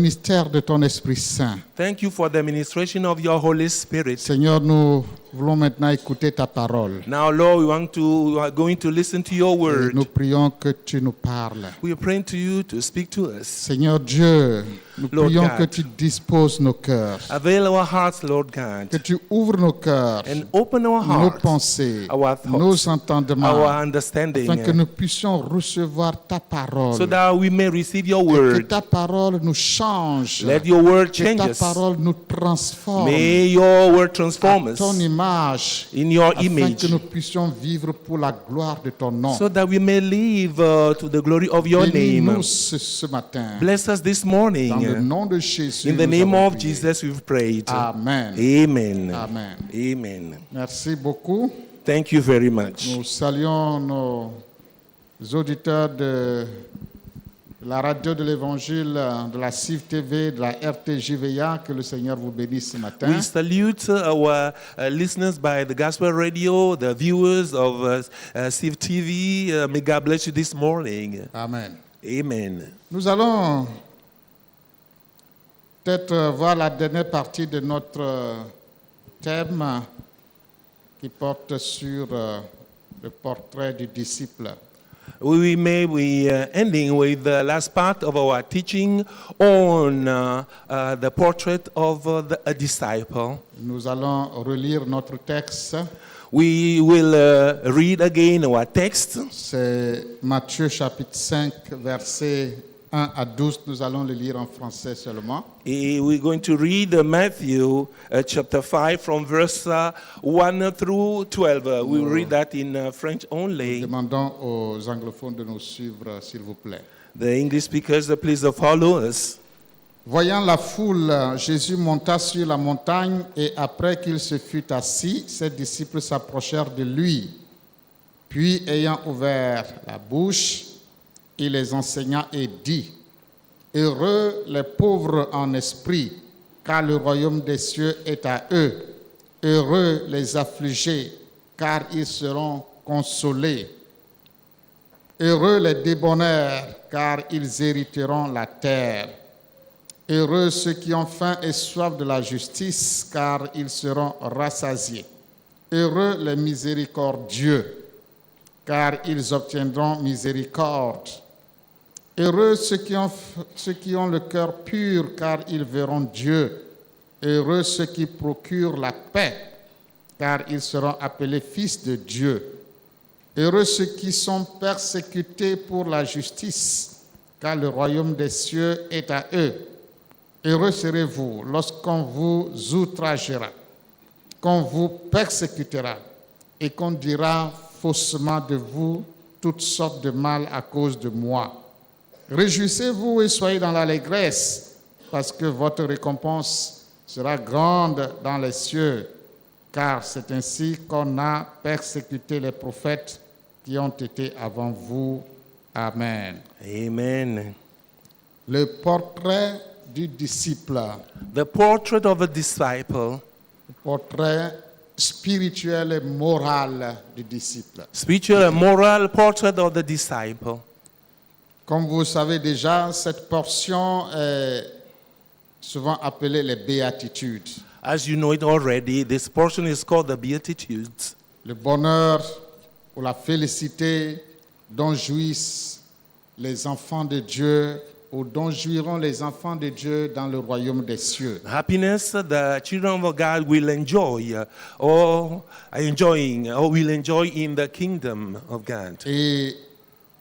Ministère de ton Esprit Saint. Thank you for the ministration of your Holy Spirit. Seigneur, nous voulons maintenant écouter ta parole. Now, Lord, we are going to listen to your Et word. nous prions que tu nous parles. We are praying to you to speak to us. Seigneur Dieu, nous Lord prions God. que tu disposes nos cœurs, Avail our hearts, Lord God, que tu ouvres nos cœurs, and open our nos hearts, pensées, our thoughts, nos our entendements, understanding, afin que nous puissions recevoir ta parole. so that we may receive your Et que word. ta parole nous change, Let your word que change ta us. parole nous transforme May your word à transform us ton image, in your afin image, que nous puissions vivre pour la gloire de ton nom. so that we may live to the glory of your name. Bénis-nous ce matin. Bless us this Dans le morning. nom de Jésus, In the nous name avons of prié. Jesus, we've prayed. Amen. Amen. Amen. Amen. Merci beaucoup. Thank you very much. Nous saluons nos auditeurs de la radio de l'Évangile, de la CIV TV, de la RTJVA. Que le Seigneur vous bénisse ce matin. We salute our listeners by the Gospel Radio, the viewers of CIV TV. May God bless you this morning. Amen. Amen. Nous allons peut-être voir la dernière partie de notre thème qui porte sur le portrait du disciple. We may be ending with the last part of our teaching on the portrait of a disciple. Nous allons relire notre texte. We will read again our text. C'est Matthieu chapitre 5, versets 1 à 12. Nous allons le lire en français seulement. We're going to read Matthew chapter 5 from verse 1 through 12. We will read that in French only. Demandons aux anglophones de nous suivre, s'il vous plaît. The English speakers, please follow us. Voyant la foule, Jésus monta sur la montagne et après qu'il se fut assis, ses disciples s'approchèrent de lui. Puis, ayant ouvert la bouche, il les enseigna et dit, « Heureux les pauvres en esprit, car le royaume des cieux est à eux. Heureux les affligés, car ils seront consolés. Heureux les débonnaires, car ils hériteront la terre. Heureux ceux qui ont faim et soif de la justice, car ils seront rassasiés. Heureux les miséricordieux, car ils obtiendront miséricorde. Heureux ceux qui ont le cœur pur, car ils verront Dieu. Heureux ceux qui procurent la paix, car ils seront appelés fils de Dieu. Heureux ceux qui sont persécutés pour la justice, car le royaume des cieux est à eux. Heureux serez-vous lorsqu'on vous outragera, qu'on vous persécutera et qu'on dira faussement de vous toutes sortes de mal à cause de moi. Réjouissez-vous et soyez dans l'allégresse, parce que votre récompense sera grande dans les cieux, car c'est ainsi qu'on a persécuté les prophètes qui ont été avant vous. Amen. Amen. Le portrait du disciple, The portrait of a disciple, le portrait spirituel et moral du disciple. spiritual and moral portrait of the disciple. Comme vous savez déjà, cette portion est souvent appelée les béatitudes. As you know it already, this portion is called the Beatitudes. Le bonheur ou la félicité dont jouissent les enfants de Dieu ou dont jouiront les enfants de Dieu dans le royaume des cieux. Happiness the children of God will enjoy will enjoy in the kingdom of God. Et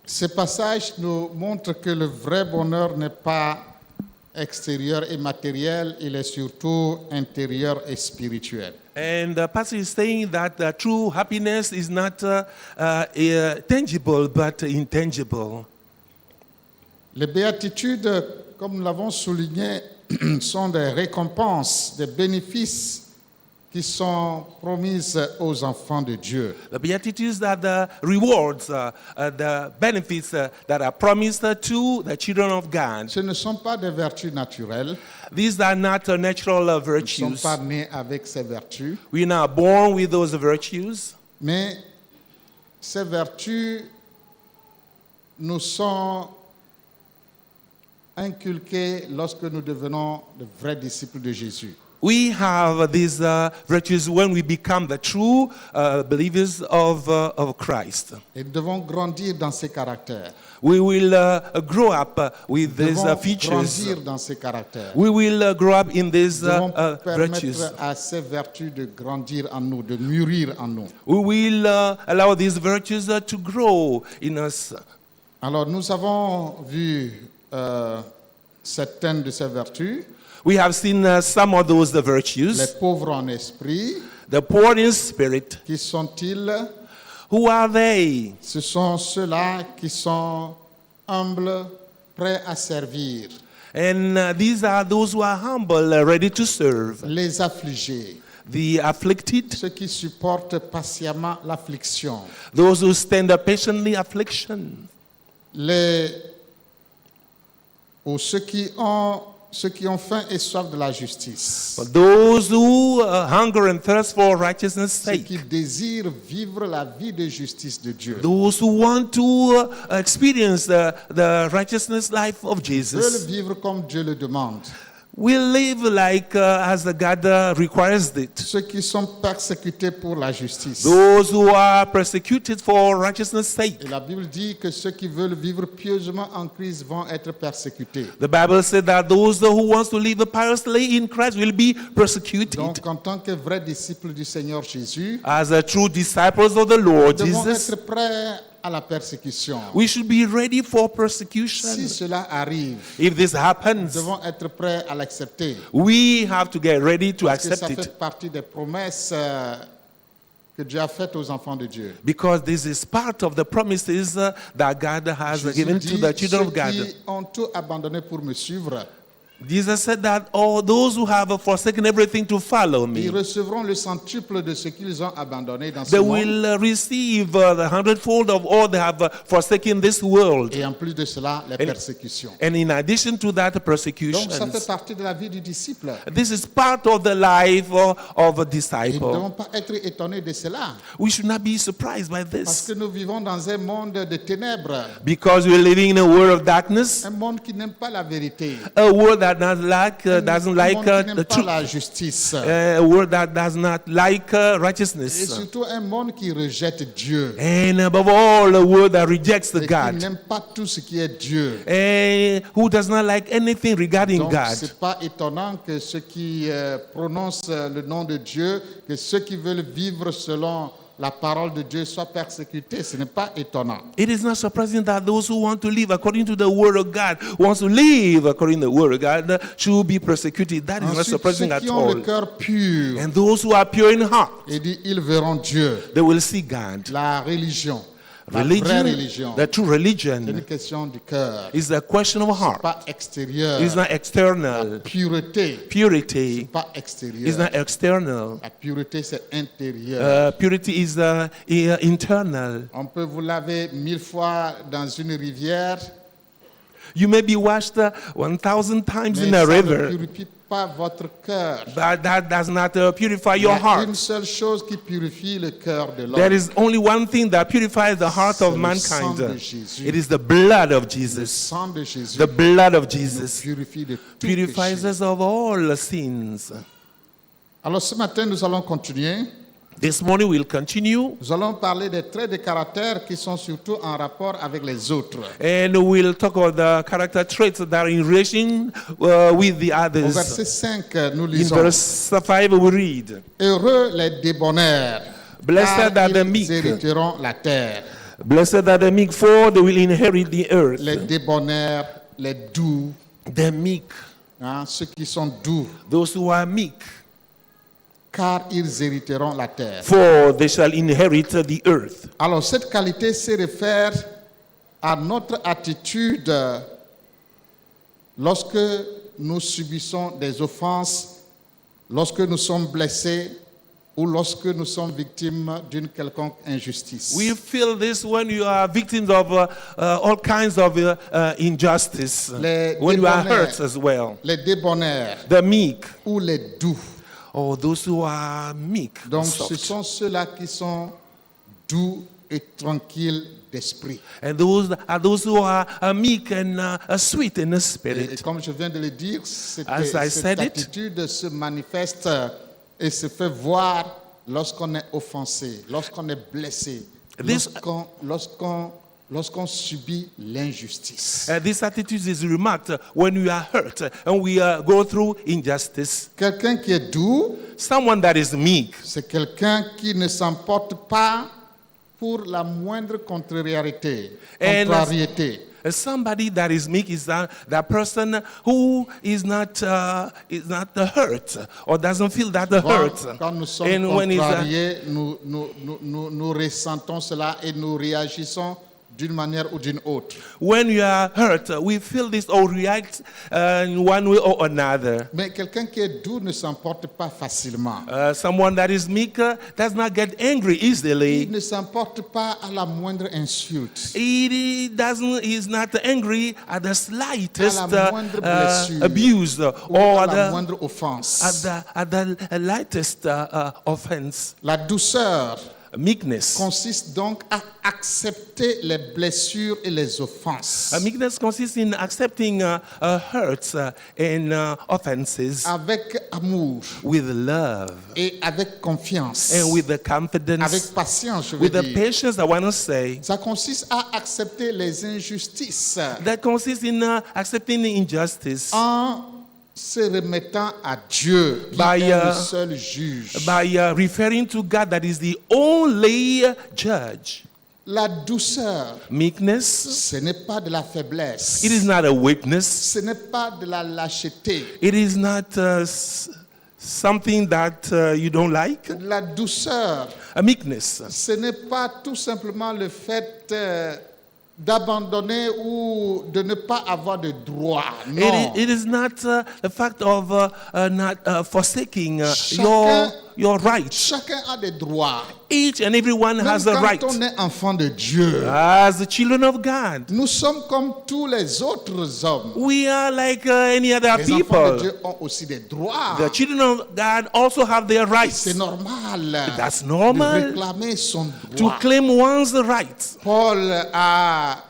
ce passage nous montre que le vrai bonheur n'est pas extérieur et matériel, il est surtout intérieur et spirituel. And the passage is saying that true happiness is not tangible but intangible. Les béatitudes, comme nous l'avons souligné, sont des récompenses, des bénéfices qui sont promises aux enfants de Dieu. The Beatitudes are the rewards, the benefits that are promised to the children of God. Ce ne sont pas des vertus naturelles, These are not natural nous ne virtues. sommes pas nés avec ces vertus, We are not born with those virtues, mais ces vertus nous sont inculquées lorsque nous devenons de vrais disciples de Jésus. We have these virtues when we become the true believers of Christ. Et nous devons grandir dans ces caractères. We will grow up with Nous these devons features. grandir dans ces caractères. We will grow up in these Nous devons virtues. permettre à ces vertus de grandir en nous, de mûrir en nous. We will allow these virtues to grow in us. Alors, nous avons vu certaines de ces vertus. We have seen some of those Les virtues. pauvres en esprit, The poor in spirit. qui sont-ils? Who are they? Ce sont ceux-là qui sont humbles, prêts à servir. And these are those who are humble, ready to serve. Les affligés, The afflicted, ceux qui supportent patiemment l'affliction. those who stand up patiently affliction. Ou ceux qui ont faim et soif de la justice. For those who hunger and thirst for righteousness' Ceux sake. qui désirent vivre la vie de justice de Dieu. Those who want to experience the righteousness life of Veulent Jesus. vivre comme Dieu le demande. Will live like as the God requires it. Ceux qui sont persécutés pour la justice. Those who are persecuted for righteousness' sake. Et la Bible dit que ceux qui veulent vivre pieusement en Christ vont être persécutés. The Bible said that those who want to live piously in Christ will be persecuted. Donc, en tant que vrais disciples du Seigneur Jésus, As a true disciples of the Lord nous devons Jesus, être prêts à la persécution. we should be ready for Si persecution. cela arrive, If this nous happens, devons être prêts à l'accepter. we have to get ready to Parce que accept ça it. fait partie des promesses que Dieu a faites aux enfants de Dieu. Because this is part of the promises that God has Jésus given to dit, the children ceux of God. qui ont tout abandonné pour me suivre, Jesus said that all those who have forsaken everything to follow ils me, recevront le centuple de ce qu'ils ont abandonné dans ce they monde. will receive the hundredfold of all they have forsaken this world. Et en plus de cela, les persécutions. And in addition to that, Donc, ça persecutions. fait partie de la vie du disciple. This is part of the life of a Et nous ne disciple. devons pas être étonnés de cela. We should not be surprised by Parce this. que nous vivons dans un monde de ténèbres. Because we're living in a world of darkness, Un monde qui n'aime pas la vérité. a world that doesn't Un like monde qui n'aime the pas truth, la justice. a world that does not like Et righteousness, surtout un monde qui rejette Dieu. and above all, a world that rejects the Et qui God, n'aime pas tout ce qui est Dieu. and who does not like anything regarding Donc, God. ce n'est pas étonnant que ceux qui prononcent le nom de Dieu, que ceux qui veulent vivre selon la parole de Dieu soient persécutés. Ce n'est pas étonnant. It is not surprising that those who want to live according to the word of God, wants to live according to the word of God, should be persecuted. That is not Ensuite, surprising ceux at qui ont le all. cœur pur, And those who are pure in heart, il dit, ils verront Dieu. they will see God. La religion, la vraie religion, The true c'est religion, une question du cœur, is a question of heart. pas extérieur. It's not external. Pureté, Purity pas is extérieur. not external. La pureté, c'est intérieur. Purity is internal. On peut vous laver 1000 fois dans une rivière, You may be washed 1,000 times mais in a ça ne river, purifie pas votre cœur. but that does not purify Il y your a une heart. seule chose qui purifie le cœur de There l'homme. is only one thing that purifies the heart C'est of le sang de mankind. Jésus. It is the blood of Le Jesus. sang de Jésus The blood of nous Jesus purifie de tout purifies péché. us of all sins. Alors ce matin, nous allons continuer. This morning we'll continue Nous allons parler des traits de caractère qui sont surtout en rapport avec les autres. and we'll talk about the character traits that are in relation with the Au others. verset 5, nous In lisons verse 5 we read, Heureux les débonnaires, Blessed car are the ils meek. hériteront la terre. Blessed are the meek, for they will inherit the earth. Les débonnaires, les doux, The meek, ceux qui sont doux, those who are meek, car ils hériteront la terre. for they shall inherit the earth. Alors cette qualité se réfère à notre attitude lorsque nous subissons des offenses, lorsque nous sommes blessés ou lorsque nous sommes victimes d'une quelconque injustice. We feel this when you are victims of all kinds of injustice, Les when you are débonnaires. hurt as well. Les débonnaires The meek, ou les doux. or those who are meek, Donc soft. ce sont ceux-là qui sont doux et tranquilles d'esprit. And those are those who are meek and sweet in the Et spirit. comme je viens de le dire, As I said cette it. attitude se manifeste et se fait voir lorsqu'on est offensé, lorsqu'on est blessé, This- lorsqu'on subit l'injustice. This attitude is remarked when we are hurt and we go through injustice. Quelqu'un qui est doux, Someone that is meek c'est quelqu'un qui ne s'emporte pas pour la moindre contrariété. And- contrariété. Somebody that is meek is that person who is not hurt or doesn't feel that hurt. Quand nous sommes And when he's, contrariés, nous ressentons cela et nous réagissons d'une manière ou d'une autre. when you are hurt, we feel this or react in one way or another. Mais quelqu'un qui est doux ne s'emporte pas facilement. Someone that is meek does not get angry Il easily. ne s'emporte pas à la moindre insulte. He's not angry at the slightest À la moindre blessure. abuse Ou or à la the, moindre offense. at the lightest offense. La douceur Meekness. consiste donc à accepter les blessures et les offenses Meekness consists in accepting hurts and offenses avec amour with love et avec confiance, and with the confidence, avec patience, je veux with the dire. patience, I want to say, Ça consiste à accepter les injustices that consists in accepting the injustice en se remettant à Dieu, qui By, est le seul juge. by referring to God that is the only judge. La douceur, Meekness, ce n'est pas de la faiblesse. it is not a weakness. Ce n'est pas de la lâcheté. It is not something that you don't like. La douceur, A meekness. ce n'est pas tout simplement le fait d'abandonner ou de ne pas avoir de droit. Non. It is not the fact of not forsaking Chacun- your rights. Chacun a des droits. Each and everyone Même has a quand right. on est enfant de Dieu, As the children of God, nous sommes comme tous les autres hommes. we are like any other Les enfants de people. Dieu ont aussi des droits. The children of God also have their rights. C'est normal That's de normal réclamer son to droit. claim one's rights. Paul a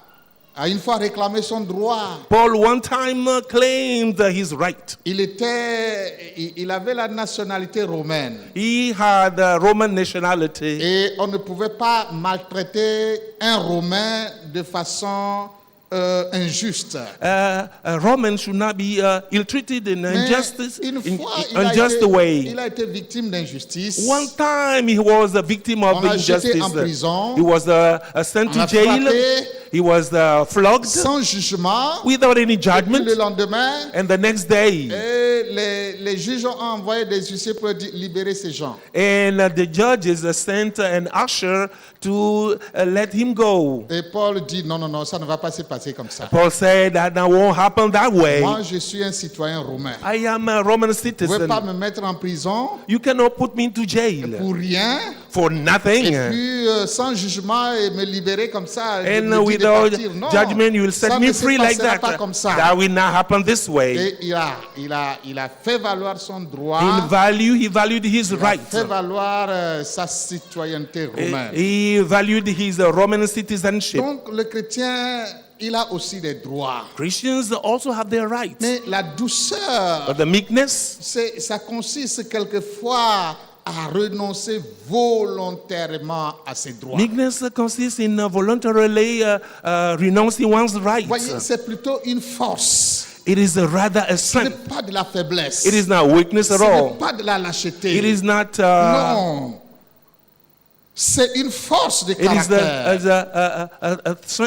une fois réclamé son droit. Paul one time claimed his right. Il avait la nationalité romaine He had Roman nationality. et on ne pouvait pas maltraiter un Romain de façon injuste. Romans should not be ill-treated in Mais injustice, une in fois, unjust way. il a été victime d'injustice. One time he was a victim of On l'a jeté injustice. en prison. He was sent On to l'a jail. frappé He was flogged sans jugement. without any Et puis judgment. le lendemain, And the next day, les juges ont envoyé des huissiers pour libérer ces gens. and the judges sent an usher to let him go. Et Paul dit non, non, non, ça ne va pas se passer comme ça. Paul said that won't happen that way. Moi, je suis un citoyen romain. I am a Roman Vous ne pouvez pas citizen. me mettre en prison You cannot put me into jail pour rien, for nothing. puis sans jugement et me libérer comme ça. And me dire de without partir. Non, judgment, you will ça set ne me se free like passera that. pas comme ça. That will not happen this way. Et il a fait valoir son droit, He valued his il a right. fait valoir sa citoyenneté romaine. He valued his Roman citizenship. Donc le chrétien, il a aussi des droits. Christians also have their rights. Mais la douceur, But the meekness, ça consiste quelquefois à renoncer volontairement à ses droits. meekness consists in voluntarily renouncing one's rights. Voyez, c'est plutôt une force. It is rather a Ce n'est strength. pas de la faiblesse. It is not weakness Ce at n'est all. pas de la lâcheté. It is not. Non. C'est une force de It is caractère.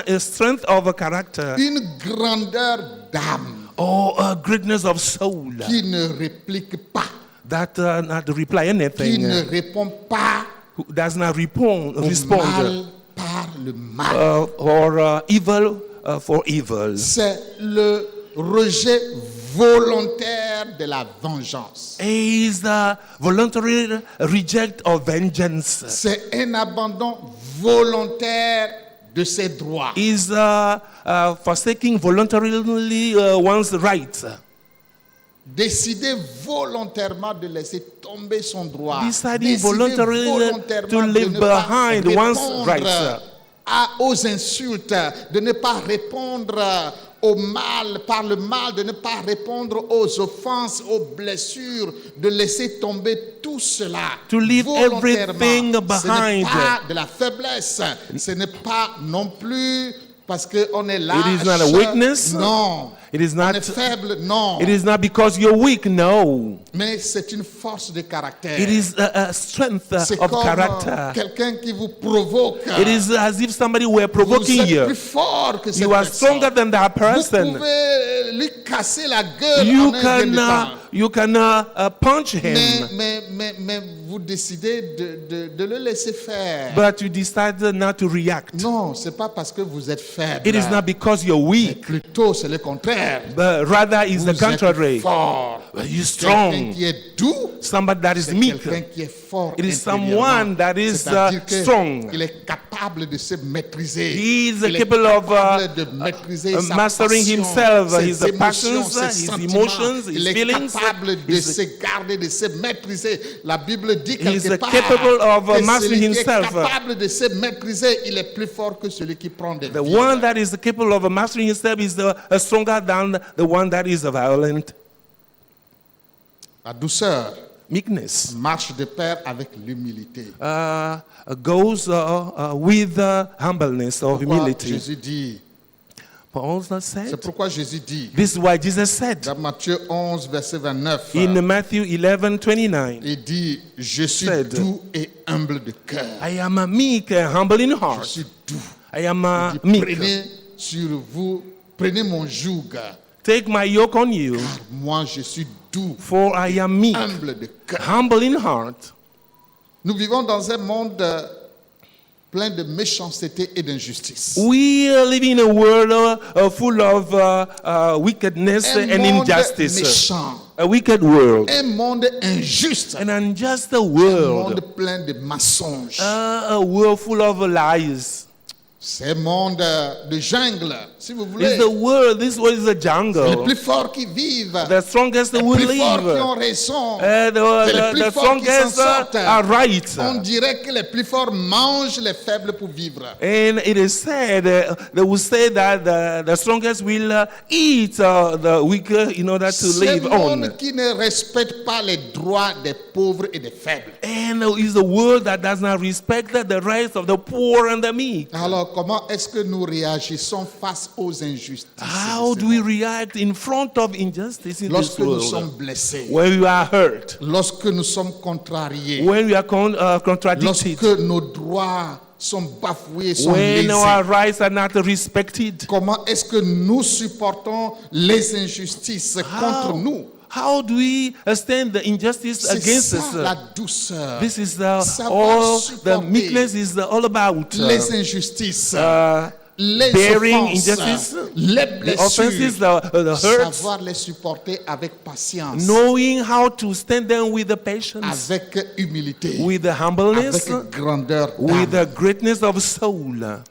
a strength of a character. Une grandeur d'âme Or a greatness of soul qui ne réplique pas, that not reply qui anything, ne répond pas who does not respond au mal par le mal. or evil for evil. C'est le rejet volontaire de la vengeance. Is the voluntary reject of vengeance. C'est un abandon volontaire de ses droits. Is forsaking voluntarily one's rights. Décider volontairement de laisser tomber son droit. Deciding Décider voluntarily volontairement to de leave ne pas behind one's répondre rights. aux insultes, de ne pas répondre au mal, par le mal, de ne pas répondre aux offenses, aux blessures, de laisser tomber tout cela To leave volontairement. everything Ce behind. n'est pas de la faiblesse, ce n'est pas non plus parce qu'on est là. It is not a weakness. Non. It is On not. est faible, non. It is not because you're weak. No. Mais c'est une force de caractère. It is a strength C'est of comme character. quelqu'un qui vous provoque. It is as if somebody were Vous provoking êtes you. plus fort que cette You are personne. stronger than that Vous person. pouvez lui casser la gueule You en un rien de temps. can punch him, Mais vous décidez de le laisser faire. but you decide not to react. Non, c'est pas parce que vous êtes faible. It is not because you're Mais weak, plutôt, c'est le contraire. but rather it's the Vous êtes contrary. fort. You're Quelqu'un strong. qui est doux, Somebody that is c'est meek. quelqu'un qui est fort. It is intérieurement. someone that is C'est-à-dire que strong. il est capable de se maîtriser. He is Il est capable of capable de maîtriser sa mastering passion, himself, ses his émotions, passions, ses his sentiments. emotions, Il his est feelings. capable de He's- se garder, de se maîtriser. La Bible dit He is quelque part capable of que mastering celui qui est himself. capable de se maîtriser, il est plus fort que celui qui prend des The viols. one that is capable of mastering himself is stronger than the one that is violent. La douceur Meekness marche de pair avec l'humilité. goes with humbleness or Pourquoi humility. Jésus dit, Paul c'est said, pourquoi Jésus dit, this is why Jesus said dans Matthieu 11, verset 29, in Matthew 11:29, il dit, je suis said, doux et humble de cœur. I am meek and humble in Je heart. suis doux. I am Il dit, meek. prenez sur vous, prenez mon joug, Take my yoke on you, car moi je suis doux, for I am meek, humble de cœur. humble in heart. Nous vivons dans un monde plein de méchanceté et d'injustice. We live in a world full of wickedness Un and monde injustice. méchant, A wicked world. un monde injuste, An unjust un world. monde plein de mensonges. A world full of lies. C'est un monde de jungle, si vous voulez. It's the world. This world is a Les jungle. plus forts qui vivent, The strongest les will plus forts qui live. ont raison. The, C'est les plus the forts qui s'en strongest sortent. are right. On dirait que les plus forts mangent les faibles pour vivre. And it is said, they will say that the strongest will eat the weaker in order to C'est live un monde on. qui ne respecte pas les droits des pauvres et des faibles. And it's a world that does not respect the rights of the poor and the meek. Alors, comment est-ce que nous réagissons face aux injustices How de ce do we monde? react in front of injustice in this Lorsque nous world? sommes blessés, When we are hurt, lorsque nous sommes contrariés, when we are contradicted, lorsque nos droits sont bafoués, sont when lésés. our rights are not respected. Comment est-ce que nous supportons les injustices contre nous? How do we stand the injustice C'est against ça us? la douceur. This is Savoir all the supporter meekness is all about. Les injustices, les bearing offenses, injustice, les the offenses, blessures, the hurts, savoir les supporter avec patience, knowing how to stand them with the patience, avec humilité, with the humbleness, avec grandeur with d'âme. the greatness of soul.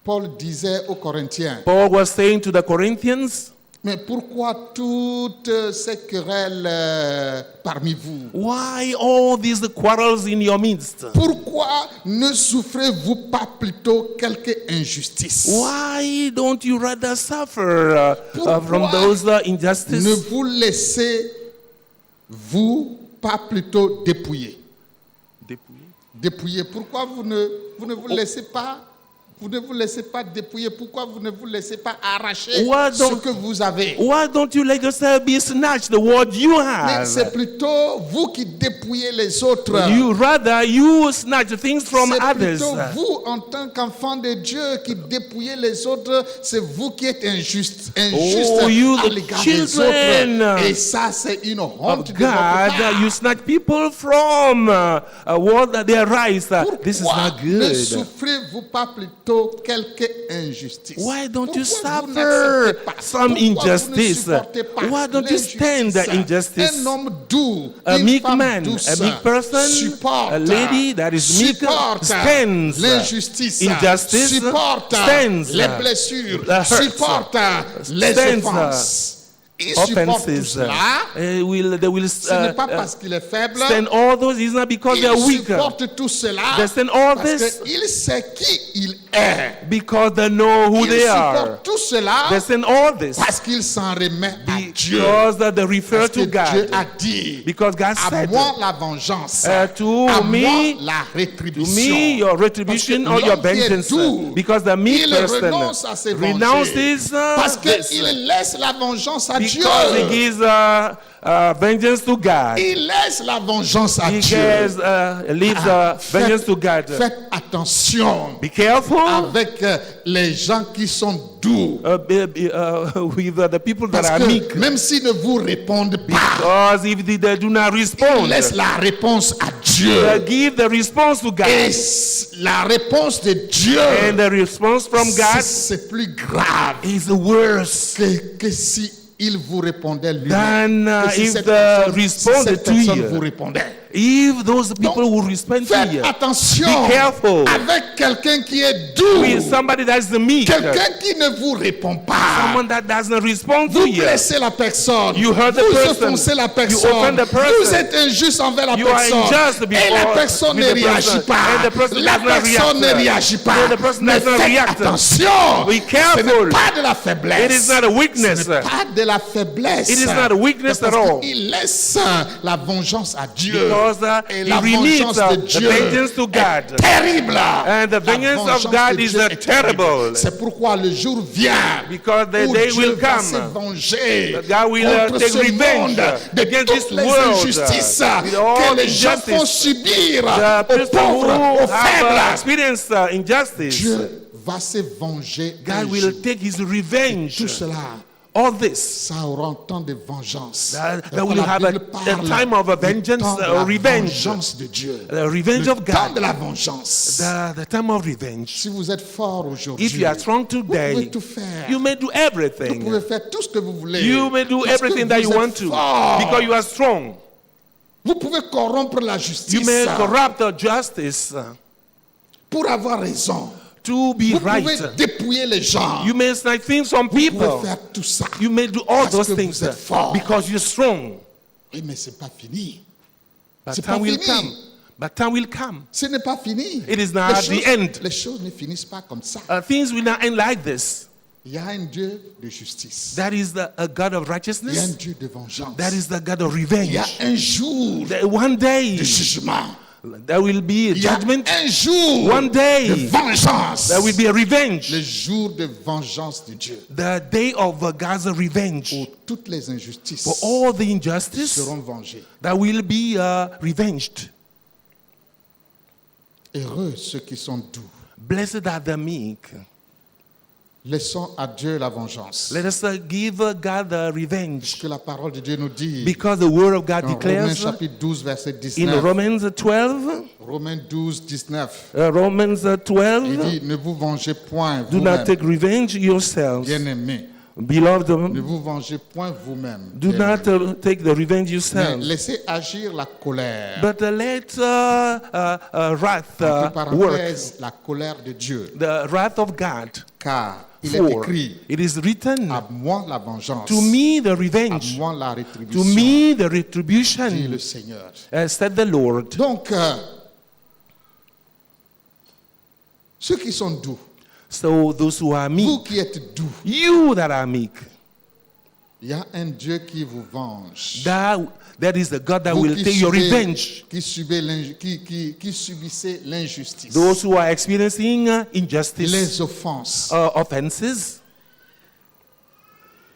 Paul disait aux Corinthiens, Paul was saying to the Corinthians, mais pourquoi toutes ces querelles parmi vous? why all these quarrels in your midst? Pourquoi ne souffrez-vous pas plutôt quelque injustice? Why don't you rather suffer from Pourquoi those Ne injustices? vous laissez-vous pas plutôt dépouiller? Dépouiller. Pourquoi vous ne vous laissez pas? Vous ne vous laissez pas dépouiller. Pourquoi vous ne vous laissez pas arracher Why ce don't- que vous avez? Why don't you let yourself be snatched the what you Mais c'est have? plutôt vous qui dépouillez les autres. You rather you snatch things from C'est others. plutôt vous, en tant qu'enfant de Dieu, qui dépouillez les autres. C'est vous qui êtes injuste Oh, you, à the l'égard des children autres. Et ça, c'est une honte Of de votre part. God, you snatch people from what their rights. This is Pourquoi not ne good. souffrez-vous pas plutôt quelque injustice? Why don't you Pourquoi vous suffer n'acceptez pas? some Pourquoi vous ne injustice? supportez pas Why don't you stand the injustice? Un homme doux, A une meek femme man, douce, a meek person, supporte, a lady that is meek, supporte stands l'injustice, injustice, supporte stands les blessures, the hurts, supporte les stands, offenses. il supporte tout offenses, cela. they will Ce n'est pas parce qu'il est faible. stand all those. It's not because they are Il weak. supporte tout cela They stand all parce this qu'il sait qui il est. because they know who Il they are. supporte tout cela They stand all this parce qu'il s'en remet à Dieu. because they refer Parce to que Dieu a God. dit, Because God à said, moi la vengeance, to à me, moi la to rétribution. me, your retribution Parce or que your l'homme qui est vengeance. doux, Because the meek il renonce à person se venger. renounces Parce this. qu'il laisse la vengeance à Dieu. Because he gives vengeance to God. Il laisse la vengeance à He Dieu. leaves vengeance to God. Faites attention Be careful avec les gens qui sont doux. with the people that Parce are que meek. même s'ils ne vous répondent pas, Because if they do not respond, laisse la réponse à Dieu. they give the response to God. Et la réponse de Dieu, And the response from God c'est plus grave is worse que si il vous répondait than lui-même. Et si if cette the personne, responded to vous you. répondait. If those people Donc, will respond to faites you, attention be careful avec quelqu'un qui est doux, with somebody that's the meek, quelqu'un qui ne vous répond pas. someone that doesn't respond to Vous you. blessez la personne, You hurt the vous person. offensez la You personne, offend the person. vous êtes injuste envers la You are personne, unjust et la before personne with ne the person. réagit pas. And the person La does not personne ne react. réagit pas. And the person Mais does not faites react. attention, Be ce careful. n'est pas de la faiblesse. It is not a weakness. Ce n'est pas de la faiblesse. It is not a weakness C'est parce at all. qu'il laisse la vengeance à Dieu. Because Et he la remits vengeance de the Dieu vengeance to est God. terrible. And the La vengeance vengeance of God de is Dieu est terrible. C'est pourquoi le jour vient Because the où day Dieu will va come se venger that God will contre take ce revenge monde de against toutes this les world, injustices with all que les gens injustice. font subir The aux people pauvres, who aux have faibles. experienced injustice, Dieu va se venger. God un will jour. take his revenge. Tout cela, All this. ça aura un temps de vengeance. That Quand will la have Bible a parle time of du vengeance, temps de la revenge. vengeance de Dieu. The revenge Le of temps God. de la vengeance. The time of revenge. Si vous êtes fort aujourd'hui, If you are strong vous pouvez today, tout faire. you may do Vous everything. pouvez faire tout ce que vous voulez. You may do Parce que everything that you vous êtes want to fort. because you are strong. Vous pouvez corrompre la You justice may corrupt the justice pour avoir raison. to be Vous right. pouvez dépouiller les gens. You may snipe things from Vous pouvez people. faire tout ça. You may do all Parce those que things vous êtes fort. because you're strong. Oui, mais c'est pas fini. But C'est time pas will fini. come. But time will come. Ce n'est pas fini. It is not Les the choses- end. Les choses ne finissent pas comme ça. Things will not end like this. Il y a un Dieu de justice. That is a God of Il y a un righteousness. Dieu de vengeance. That is the God of Il y revenge. a un jour One day de jugement. there will be a Il y a judgment. un jour One day de vengeance. there will be a revenge. Le jour de vengeance de Dieu. The day of God's revenge. Où toutes les injustices For all the injustice seront vengées. that will be revenged. Heureux ceux qui sont doux. Blessed are the meek. Laissons à Dieu la vengeance. Let us give God the Ce revenge. que la parole de Dieu nous dit Because the word of God dans Romains declares chapitre 12, verset in 19. Romans 12, Romains 12, 19. Romans Il 12, dit, ne vous vengez point do not vous-même, take revenge yourselves. bien-aimés. Beloved, Ne vous vengez point vous-même. do not take the revenge Mais yourselves. laissez agir la colère. But let wrath Entre work, parenthèses, la colère de Dieu. the wrath of God. Car il est For écrit, it is written, à moi la vengeance, to me the à revenge, moi la to rétribution, me the dit retribution, le Seigneur. said the Lord. Donc, ceux qui sont doux, So those who are meek, vous qui êtes doux, you that are meek, il y a un Dieu qui vous venge. that is the God that Vous will qui take your subissez- revenge. qui subissez l'injustice, Those who are experiencing injustice, les offenses, offenses,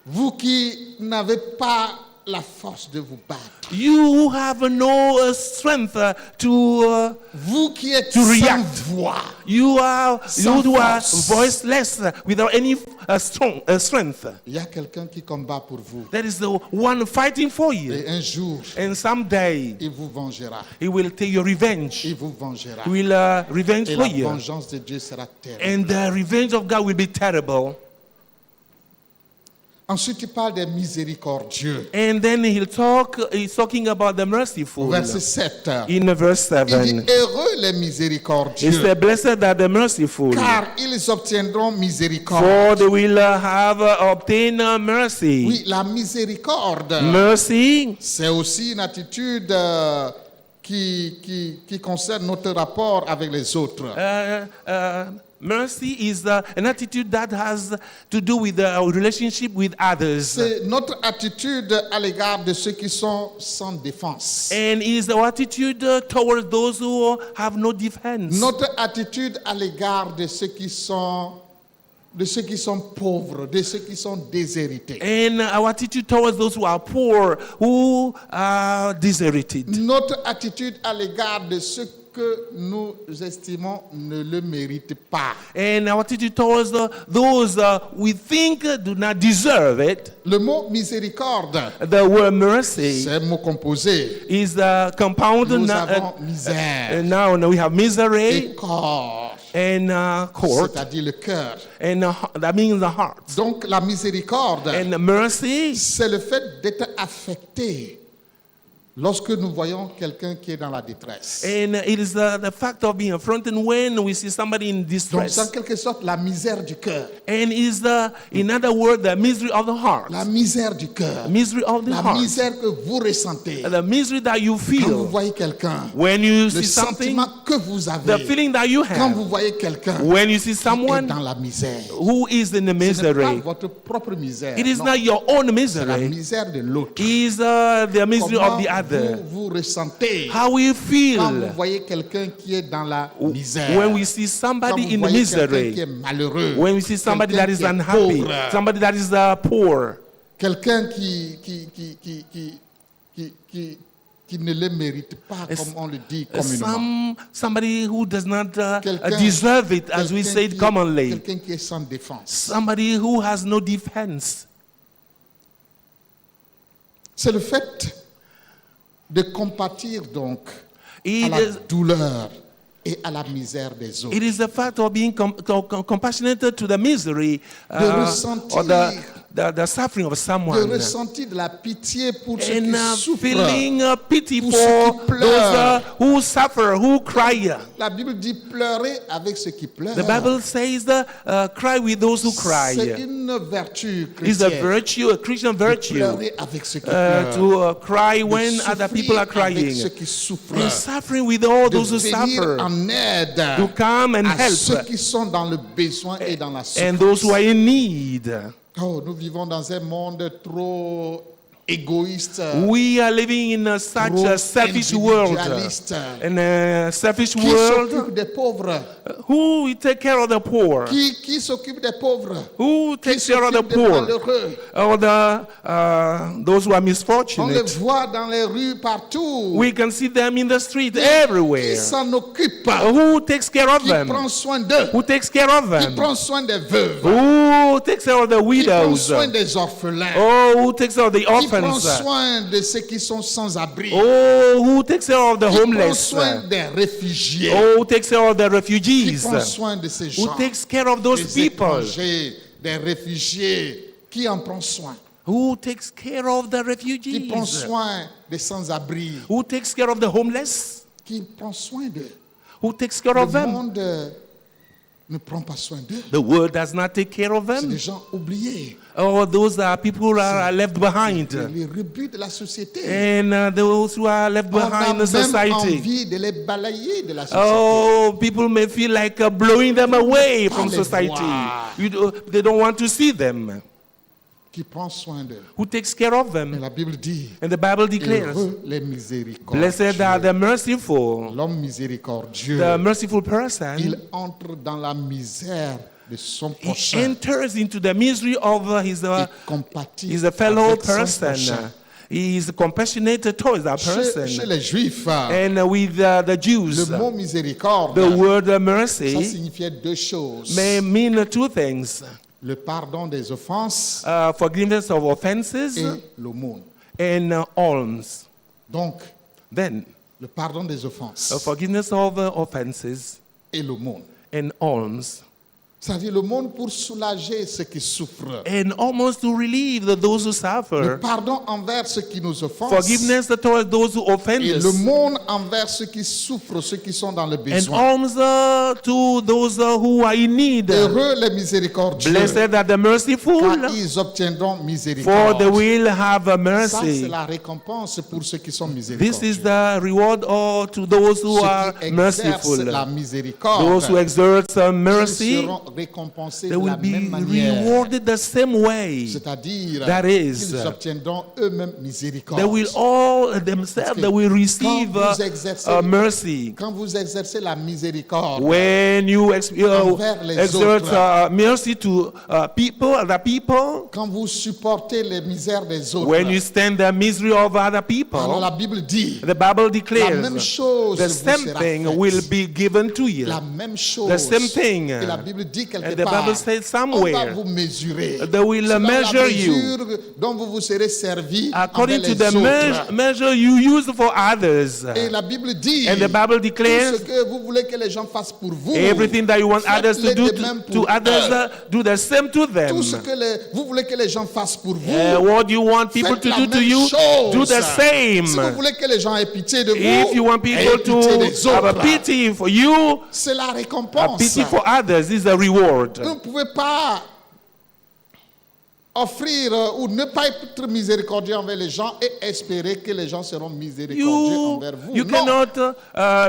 vous qui n'avez pas la force de vous battre, you have no strength to vous qui êtes To sans react. voix, you Sans who are force. voiceless without any strength. il y a quelqu'un qui combat pour vous. That is the one fighting for you. Et un jour, And someday il vous vengera. he will take your revenge. Il vous vengera. He will revenge Et for la you. vengeance de Dieu sera terrible. And the revenge of God will be terrible. Ensuite, il parle des miséricordieux. And then he's talking about the merciful. Verset 7. In verse Il 7, dit, heureux les he miséricordieux, said, blessed are the merciful, car ils obtiendront for miséricorde. they will have obtained mercy. Oui, la miséricorde, Mercy c'est aussi une attitude qui concerne notre rapport avec les autres. mercy is an attitude that has to do with our relationship with others. C'est notre attitude à l'égard de ceux qui sont sans défense. And it is our attitude towards those who have no defense. Notre attitude à l'égard de ceux qui sont pauvres, de ceux qui sont déshérités. And our attitude towards those who are poor, who are deserted. Notre attitude à l'égard de ceux que nous estimons ne le méritent pas. And our attitude towards those we think do not deserve it. Le mot miséricorde, The word mercy c'est un mot composé. is compounded. Nous avons misère Now we have misery et corps, and court, c'est-à-dire le cœur. and that means the heart. Donc la miséricorde, And mercy c'est le fait d'être affecté lorsque nous voyons quelqu'un qui est dans la détresse. and it is the fact of being affronted when we see somebody in Donc c'est distress. en quelque sorte la misère du cœur. And is in other words, the misery of the heart. La misère du cœur. Misery of the La heart. misère que vous ressentez The misery that you quand vous feel voyez quelqu'un. when you Le see something, sentiment que vous the avez feeling that you quand have vous voyez quelqu'un when you see qui est someone dans la misère. who is in the Ce n'est pas misery. votre propre misère. It is non. not your own C'est la misery. misère de l'autre. It is the misery Comment of the other. vous ressentez How we quand vous feel voyez quelqu'un qui est dans la misère. when we see Quand somebody vous in voyez quelqu'un qui misery. est malheureux. When we see somebody that is quelqu'un qui est unhappy, pauvre, somebody that is poor, quelqu'un qui ne le mérite pas, comme on le dit communément. somebody who does not Quelqu'un- deserve it, as we say it commonly. Quelqu'un qui est sans défense. Somebody who has no defense. C'est le fait de compatir donc à It la is, douleur et à la misère des autres. it is the fact of being compassionate to the misery ressentir- or the suffering of De someone. ressentir de la pitié pour ceux qui And souffrent. feeling pity Pour for ceux qui those pleurent. who suffer, who cry. La Bible dit pleurer avec ceux qui pleurent. The Bible says cry with those who C'est cry. une vertu It's a chrétienne. virtue, a Christian virtue, Pleurer avec ceux qui pleurent. to cry De when other souffrir people are avec crying. ceux qui souffrent. And suffering with all De those who venir suffer. en aide To come and à ceux help. qui sont dans le besoin et dans la And those who souffrance. are in need. Oh, nous vivons dans un monde trop égoïste, We are living in such trop a selfish world. individualiste. In a selfish Qui world. s'occupe des pauvres? Who will take care of the poor? Qui s'occupe des pauvres? Who Qui takes care of the s'occupe des poor? malheureux? Or those who are On les misfortunate? voit dans les rues partout. We can see them in the street Qui everywhere. s'en occupe? Who takes care of Qui them? prend soin d'eux? Who takes care of Qui them? prend soin des veuves? Who takes care of the Qui prend widows? soin des orphelins? Oh, who takes care of the Qui prend orphans? soin de ceux qui sont sans abri? Oh, who takes care of the Qui prend homeless? soin des réfugiés? Oh, who takes care of the Qui refugees? prend soin de ces Who gens? takes care of those Des people? étrangers, des réfugiés? Qui en prend soin? Who takes care of the Qui prend refugees? soin des sans-abri? Who takes care of the homeless? Qui prend soin d'eux? Who takes care Le of them? monde ne prend pas soin d'eux. The world does not take care of C'est them. des gens oubliés. Oh, those are people who are left behind. Les rebuts de la société. And those who are left On a behind in même society. envie de les balayer de la société. Oh, people may feel like blowing them away from les society. voir. They don't want to see them. Qui prend soin d'eux. Who takes care of Mais them? la Bible dit, And the Bible declares, heureux les miséricordieux. blessed are the merciful. L'homme miséricordieux, The merciful person, il entre dans la misère de son he prochain. enters into the misery of Il compatit his fellow avec son person. prochain. He is compassionate towards that Chez person. les Juifs, And with the Jews, le mot miséricorde, the word ça mercy signifiait deux choses. may mean two things. Le pardon des offenses Forgiveness of offenses et l'aumône. and alms. Donc, Then, le pardon des offenses forgiveness of offenses et l'aumône. and alms. C'est-à-dire le monde pour soulager ceux qui souffrent. and almost to relieve those who Le suffer. pardon envers ceux qui nous offensent. Forgiveness towards those who offend Et us. le monde envers ceux qui souffrent, ceux qui sont dans le And besoin. alms to those who are in need. Heureux les miséricordieux, Blessed are the car merciful, ils obtiendront for miséricorde. they will have a Ça, c'est mercy. la récompense pour ceux qui sont This is miséricordieux. the reward to those who are Ceux qui exercent merciful. la miséricorde, Those who exert ils mercy, seront récompensés they de will la be même manière. rewarded the same way. C'est-à-dire That is, qu'ils obtiendront eux-mêmes miséricorde. They will all themselves, they will receive quand vous exercez- mercy. Quand vous exercez la miséricorde, When you Envers les exert autres. mercy to other people, quand vous supportez les misères des autres, when you stand the misery of other alors people, la Bible dit, the Bible la declares même chose the vous same sera thing faite. will be given to you. La même chose. The same thing. Et la Bible dit quelque And the part, Bible says on va somewhere, vous mesurer. they will Selon la measure you mesure dont vous vous serez servi according envers to les the autres. measure you use for others. Et la Bible dit, And the Bible tout declares, ce que vous voulez que les gens fassent pour vous, everything that you want others to faites-le do de même to pour others, eux. do the same to them. Tout ce que vous voulez que les gens fassent pour vous, What you want people faites to la do to même you, chose. do the same. Si vous voulez que les gens aient pitié de vous, If you want ayez people pitié des to have a autres. pity for you, C'est la a récompense. pity for others is a reward. Vous ne pouvez pas offrir ou ne pas être miséricordieux envers les gens et espérer que les gens seront miséricordieux envers vous. You Non. cannot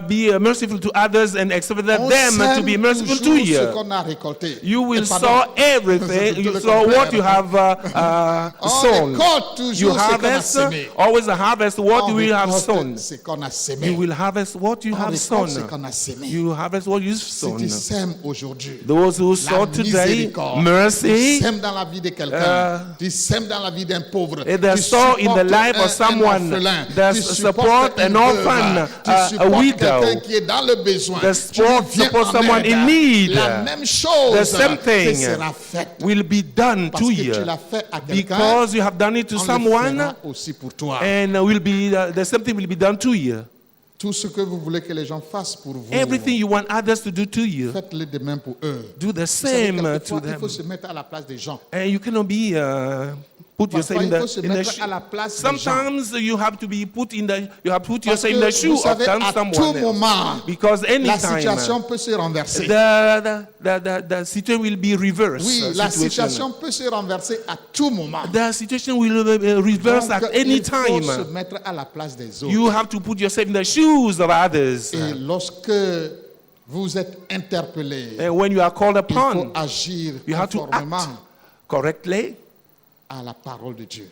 be merciful to others and expect On them to sème be merciful to toujours ce you. qu'on a récolté. You will Et pardon, sow je everything. te You le sow what you compare. have On sown. récolte You toujours ce qu'on a harvest, semé. always harvest what On you will have récolte sown. ce qu'on a semé. You will harvest what you On have récolte sown. ce qu'on a semé. You harvest what you've Ceux sown. qui sèment aujourd'hui. Those who La sow today, miséricorde. Tu mercy, sèmes dans la vie de quelqu'un. Tu sèmes dans la vie d'un pauvre. and they Tu sow in the supportes life un of someone orphelin. that Tu support supportes an une orphan, veuve. Tu a supportes widow. quelqu'un qui est dans le besoin. The Tu lui viens support en someone aide. in need. La même chose The same thing te sera faite. will be done Parce to que you tu l'as fait à quelqu'un, because you have done it to on le someone, fera aussi pour toi. and will be the same thing will be done to you. Tout ce que vous voulez que les gens fassent pour vous, Everything you want others to do to you, faites-le de même pour eux. do the Vous savez, same quelquefois, to il them. faut se mettre à la place des gens. And you cannot be put yourself Parfois, in il faut se the mettre shoe. à la place des gens. Sometimes you have to be put in the Parce yourself in the que shoe vous of savez, à tout someone else. moment, Because la anytime situation peut se renverser. the situation will be reversed. Oui, la situation. situation peut se renverser à tout moment. The situation will reverse Donc, at any il faut se time. mettre à la place des autres. You have to put yourself in the shoes of others. Et lorsque vous êtes interpellé, And when you are called il faut upon, agir you have to conformément act correctly. à la parole de Dieu.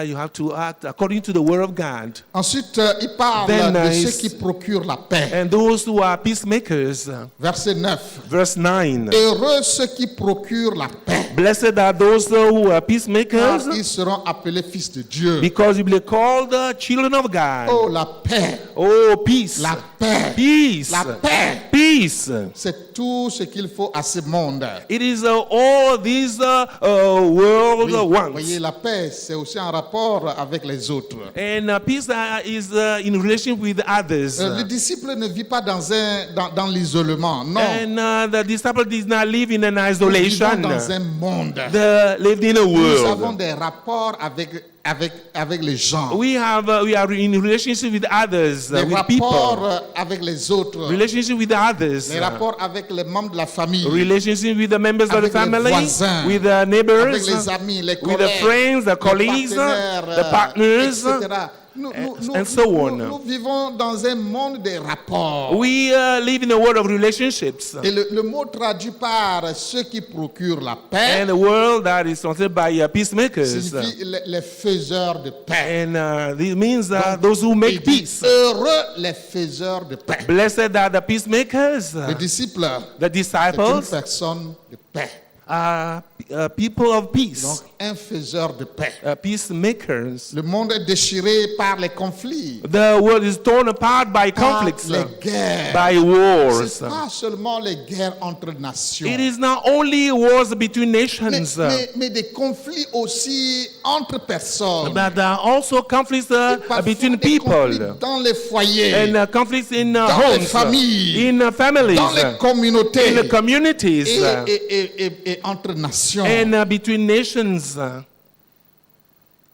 You have to act according to the word of God. Ensuite, il parle Then, de is- ceux qui procurent la paix. And those who are peacemakers, Verset 9. verse 9. Heureux ceux qui procurent la paix, Blessed are those who are car peacemakers, ils seront appelés fils de Dieu. because you will be called the children of God. Oh, la paix, Oh, peace. la paix, Peace. la paix. Peace. C'est tout ce qu'il faut à ce monde. It is all this world Oui, wants. voyez, la paix, c'est aussi en rapport avec les autres. And peace is in relation with others. Le disciple ne vit pas dans l'isolement, non. And the disciple did not live in an Nous isolation. vivons dans un monde. They lived in a Nous avons world. des rapports avec les gens. We are in relationship with others, Des with people. rapports avec les autres. Relationship with others. Les rapports avec les membres de la famille. Relationship with the members of the Avec les family, voisins, with the Avec neighbors, les amis, les with collègues. the friends, the les colleagues, partenaires, the partners, etc. and so on. Nous vivons dans un monde des rapports. We live in a world of relationships. Et le mot traduit par ceux qui procurent la paix And a world that is surrounded by peacemakers. signifie les faiseurs de paix. And this means Donc, those who il make dit, peace. heureux les faiseurs de paix. Blessed are the peacemakers. Le disciple The est une disciples personne de paix. people of peace, Donc, un faiseur de paix. peacemakers. Le monde est déchiré par les conflits, The world is torn apart by par conflicts, les guerres. by Ce wars. n'est pas seulement les guerres entre nations, It is not only wars between nations, mais des conflits aussi entre personnes. but there are also conflicts Parfois between des conflits people, dans les foyers, and conflicts in dans les homes, familles, in families, dans les communautés in communities, et entre nations. and between nations.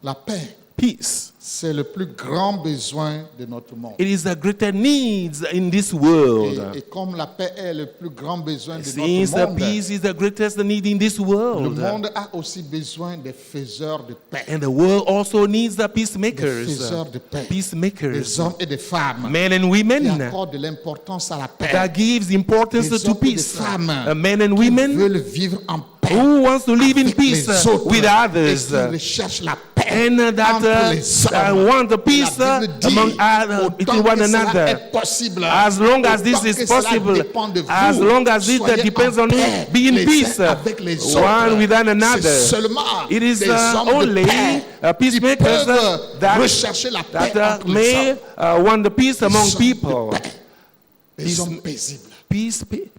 La paix, Peace. c'est le plus grand besoin de notre monde. It is the greater needs in this world. Et comme la paix est le plus grand besoin de Since notre the monde, peace is the greatest need in this le world. monde a aussi besoin des faiseurs de paix. And the world also needs the Des peacemakers. faiseurs de paix. Peacemakers. Des hommes et des femmes Men and qui women accordent de l'importance à la paix. that gives importance Des to hommes et des peace. femmes Men and qui women veulent vivre en paix who wants to live in avec peace les autres with et others. qui recherchent la paix And that entre les that hommes. want the peace La Bible dit, among others, autant between one que cela another. est possible, As long as this autant is que cela possible, dépend de vous, as long as it soyez depends en on paix you, be in les peace, uns avec les one autres. with another. C'est seulement It is des hommes de only paix qui peacemakers peuvent that, rechercher la paix that entre les may hommes. want the peace among Des hommes people. de paix, des hommes paisibles.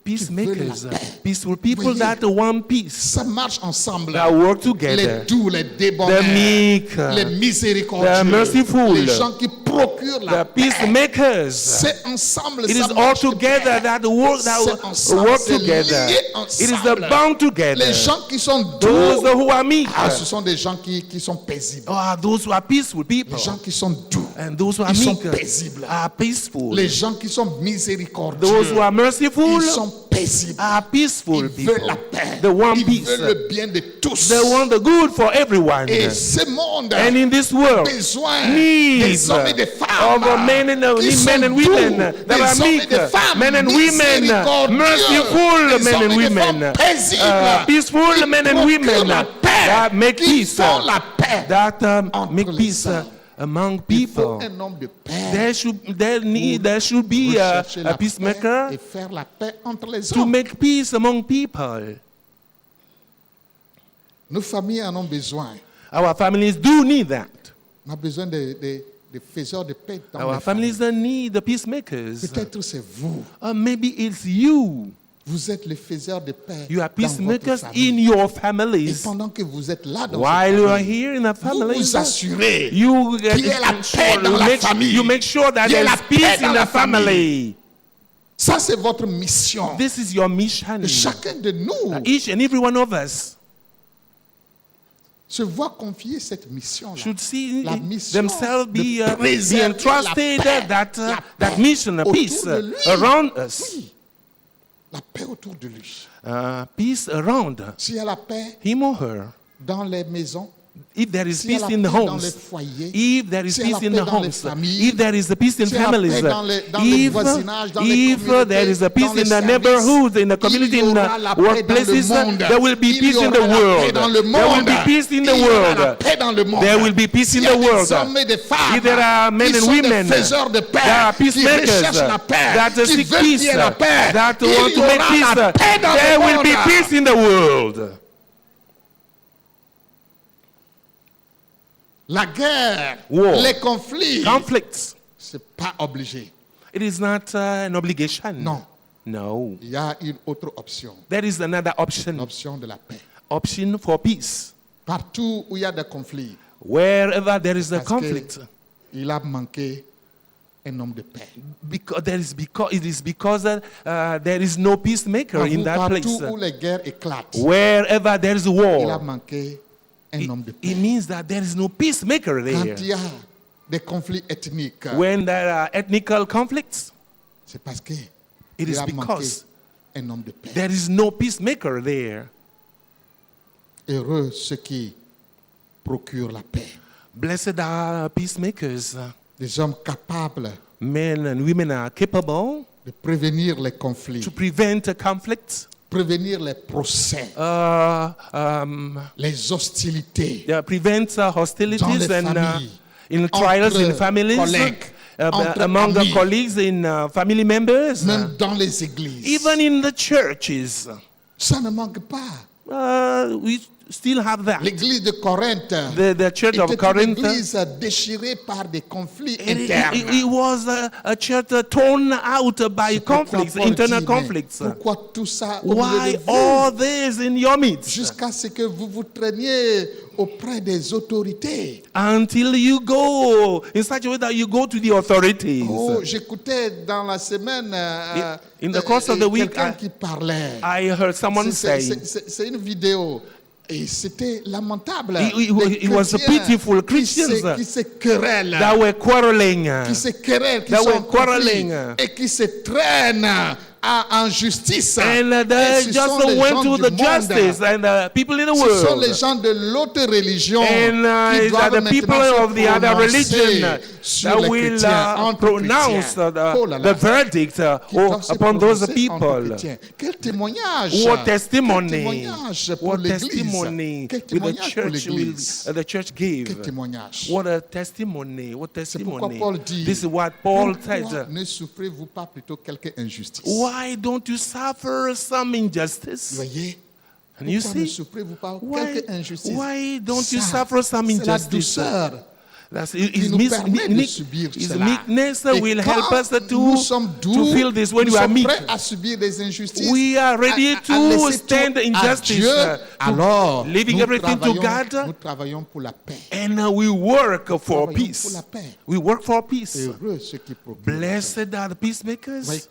Peacemakers, la paix. peaceful people Voyez, that want peace, Ça marche ensemble. that work Les together. doux, les débonnaires, The meek, les miséricordieux, the merciful, les gens qui procurent la The paix. peacemakers. C'est ensemble, It ça is all marche de together paix. that work, C'est ensemble, work c'est together. lié It is ensemble. the bound together. Les gens qui sont Those doux, who are meek ce sont des gens qui sont paisibles. are those who are peaceful people. Les gens qui sont doux, And those who are ils sont meek paisibles. are peaceful. Les gens qui sont miséricordieux, Those who are merciful ils sont paisibles. are peaceful Ils people. veulent la paix. They want Ils peace. veulent le bien de tous. They want the good for everyone. Et ce monde And in this a world, besoin needs des hommes et des femmes of men qui sont and doux, women that des are hommes et meek, des femmes men and women, miséricordieux, merciful des men hommes and et des women, femmes paisibles, peaceful qui men and procurent women la paix, that make qui peace, font la paix that entre make les peace hommes. among Il faut people. un homme de paix There should be rechercher la a peacemaker paix et faire la paix entre les to hommes. make peace among people. Nos familles en ont besoin. Our families do need that. On a besoin de faiseurs de paix dans Our les familles. families need the peacemakers. Peut-être c'est vous. Maybe it's you. Vous êtes les faiseurs de paix You are dans votre peacemakers famille. in your Et families. pendant que vous êtes là dans While votre you are famille, here in a vous family, vous assurez you qu'il y ait la paix dans la famille. you make sure that Il y ait there la is peace paix dans in la the family. Ça, c'est votre mission. This is your mission. Et chacun de nous Each and every one of us se voit confier cette mission-là. should see La mission themselves de be préserver entrusted la paix, that mission, autour peace de lui. around us. Oui. La paix autour de lui. Peace around S'il y a la paix him or her. dans les maisons, If there is s'il y a peace la in the paix dans les homes, foyers, if there is s'il y a peace la in paix the dans les homes, familles, if there is a peace in s'il y a la families, paix dans les voisinages, dans les if there is a peace communautés, in the dans les neighborhoods, in the services, community, il y in aura la the paix dans le workplaces, monde. there will be Il y peace in the aura la paix world. dans le There will monde. be peace in Il the y aura la world. paix dans le monde. There will be peace in S'il y a the des world. hommes et des femmes If there are men qui and sont women des faiseurs de paix, that are qui peacemakers, recherchent la paix, that qui seek veulent qu'il peace, y ait la paix, that il want y to make aura peace, la paix dans there le will be monde. peace in the world. La guerre, War. les conflits, Conflicts. c'est pas obligé. It is not an obligation. Non. No. Il y a une autre option, There is another option. l'option de la paix. Option for peace. Partout où il y a des conflits, Wherever there is a parce conflict, il a manqué un homme de paix. it is because there is no peacemaker in that Partout place. où les guerres éclatent, Wherever there is il a war, manqué un homme de paix. it means that there is no peacemaker Quand there. il y a des conflits ethniques, When there are ethnical conflicts, c'est parce que it il is a manqué because un homme de paix. there is no peacemaker there. Heureux ceux qui procurent la paix. Blessed are peacemakers. Des hommes capables Men and women are capable de prévenir les conflits, to prevent conflicts, prévenir les procès, les hostilités prevent dans hostilities les and familles, in trials in entre families, collègues, entre among amis, colleagues, in family members, même dans les églises. even in the churches. Ça ne manque pas. we still have that. L'église de Corinthe The church of était une Corinth, église déchirée par des conflits it internes. was a church torn out by conflicts, Pourquoi Paul internal dit, mais conflicts. pourquoi tout ça au milieu Why de vous? all this in your midst? Jusqu'à ce que vous vous traîniez auprès des autorités. Until you go in such a way that you go to the authorities. Oh, j'écoutais dans la semaine In the course of the week, quelqu'un qui parlait. I heard someone say, C'est une vidéo. Et c'était lamentable. It was pitiful Christians qui se querellent, that were quarreling. qui se querellent, qui that sont were en conflit, quarreling. et qui se traînent en justice. And Et they ce just sont les went gens to du the monde. justice and the people in the Ce sont les world. gens de l'autre religion And qui it's doivent the people maintenant of the other religion sur that les will chrétiens, entre pronounce chrétiens. Oh là là. the verdict Qui doivent se upon those prononcer entre people. chrétiens. Quel témoignage! What Quel testimony! témoignage pour What l'Église! testimony Quel will témoignage pour the l'Église! church gave? Quel témoignage! What a testimony! What C'est pourquoi testimony! Paul dit, This is what Paul pourquoi said. ne souffrez-vous pas plutôt quelque injustice? Why don't you suffer some injustice? Voyez? And you Pourquoi ne see, souffrez-vous pas why, quelque injustice? why don't you Ça, suffer some c'est la injustice? douceur That's, qui his, nous permet de subir his cela. meekness Et will quand help us nous to sommes doux, feel this when nous we are sommes meek. prêts à subir des injustices, We are ready à to laisser stand tout à injustice, Dieu, to alors leaving nous everything to travaillons, God. nous travaillons pour la paix. And we work for travaillons pour peace. la paix. We work for peace. Heureux ceux qui procurent la paix. Blessed are the peacemakers. Voyez,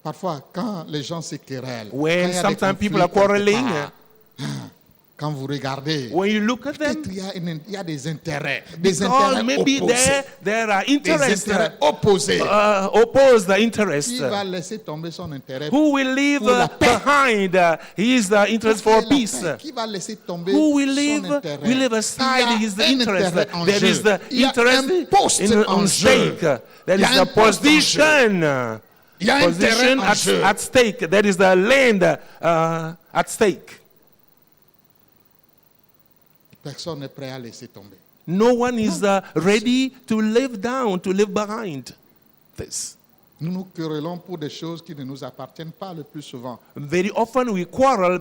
parfois, quand les gens se querellent, When quand il y a des sometimes people are conflits quelque quarreling, part, quand vous regardez, When you look at them, peut-être il y a des intérêts, des because intérêts maybe opposés, there are des interests, intérêts opposés. opposed interests. Qui va laisser tomber son intérêt Who will leave pour la paix? behind his interest pour for la paix? peace? Qui va laisser tomber Who will son leave, intérêt? will leave Il aside his y a un interest? intérêt en There jeu. is the Il y a interest un poste en on jeu. stake. There Il y a is un the poste en position. Il y a un Position terrain en jeu. at stake. There is the land at stake. Personne n'est prêt à laisser tomber. No one is ready to live down, to live behind this. Nous nous querellons pour des choses qui ne nous appartiennent pas le plus souvent. Very often we quarrel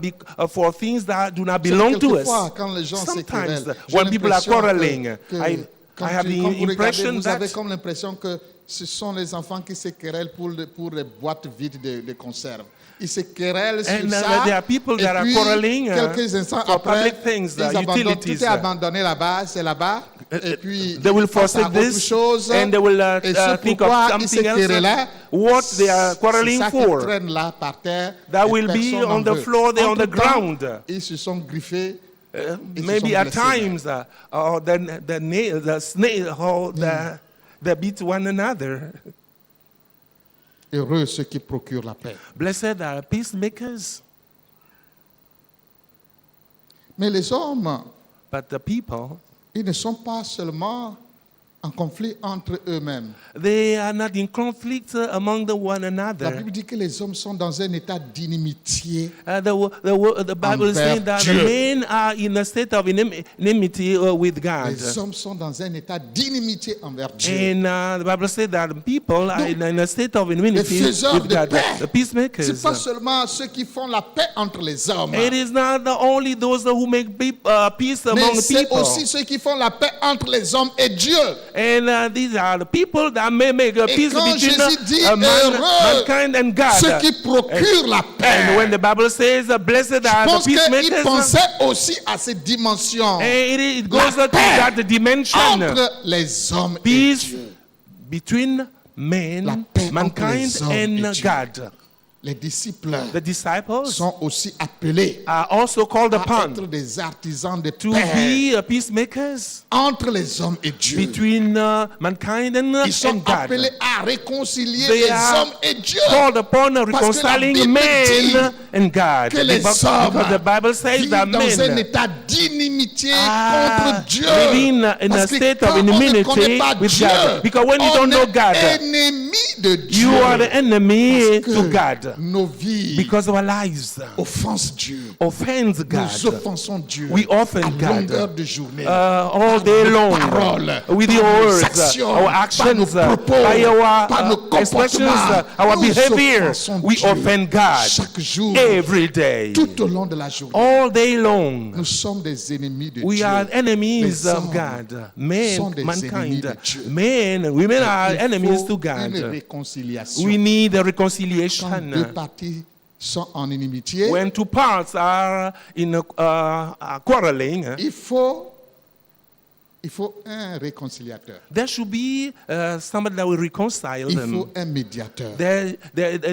for things that do not belong to Quelquefois, us. quand les gens se Sometimes querellent, j'ai when people are l'impression quarreling, que I have the quand vous regardez, impression vous avez that comme l'impression que ce sont les enfants qui se querellent pour les boîtes vides de conserve. Ils se querellent sur And ça. there are people et that are puis, quarreling quelques instants for après, public things, ils abandonnent, utilities. tout est abandonné là-bas, c'est là-bas. Et puis, they will ils passent à forsake autre this chose. and they will et ce think of pourquoi ils se something else. querellaient, What they are quarreling c'est ça for. qui traîne là par terre. That et will be personne n'en on the veut. floor, there on the Entre-temps, ground. Ils se sont griffés. Ils se Maybe sont at blessés. times, or the snake, or they beat one another. Heureux ceux qui procurent la paix. Blessed are peacemakers. Mais les hommes, But the people, ils ne sont pas seulement en conflit entre eux-mêmes. they are not in conflict among one La another. Bible dit que les hommes sont dans un état d'inimitié. The Bible is saying that the Dieu. men are in a state of enmity with God. Les hommes sont dans un état d'inimitié envers Dieu. And the Bible says that people are in a state of enmity Les faiseurs with de God. paix. The C'est peacemakers. pas seulement ceux qui font la paix entre les hommes. It is not only those who make peace among Mais c'est people. aussi ceux qui font la paix entre les hommes et Dieu. And these are the people that may make a Et peace quand between Jésus dit mankind and God. ceux qui procurent la And when paix, the Bible says, blessed je are the pense qu'il peacemakers, pensait aussi à cette dimension. it goes La to paix that dimension. Entre les hommes et Peace Dieu. between La men, paix entre mankind, les hommes et and Dieu. God. Les disciples The disciples sont aussi appelés are also called à upon être des artisans de to paix be peacemakers entre les hommes et Dieu. between mankind Ils sont and God. appelés à réconcilier They les are hommes et Dieu. called upon Bible reconciling dit men and God. Que les Because hommes the Bible says vivent that dans un men état d'inimitié are contre Dieu. living in a Parce que state quand of on ne enmity connaît pas with Dieu, God. Because when you on don't know est God, ennemi de Dieu. you are the enemy Parce to que God. nos vies because our lives offensent Dieu. offends Nous God. offensons Dieu We offend à God longueur de journée. all day long Paroles, with par your nos words, actions, our par actions, nos propos, by our par nos expressions, comportements. our Nous behavior. offensons We Dieu offend God chaque jour, every day, tout au long de la journée. all day long. Nous sommes des ennemis de We Dieu. are enemies Les of hommes God. sont Men, des ennemis mankind, de Dieu. men, women are Il enemies faut to une God. réconciliation. We need a Quand reconciliation. deux parties sont en inimitié, When two parts are in quarreling, il faut un réconciliateur. there should be somebody that will reconcile Il them. faut un médiateur. They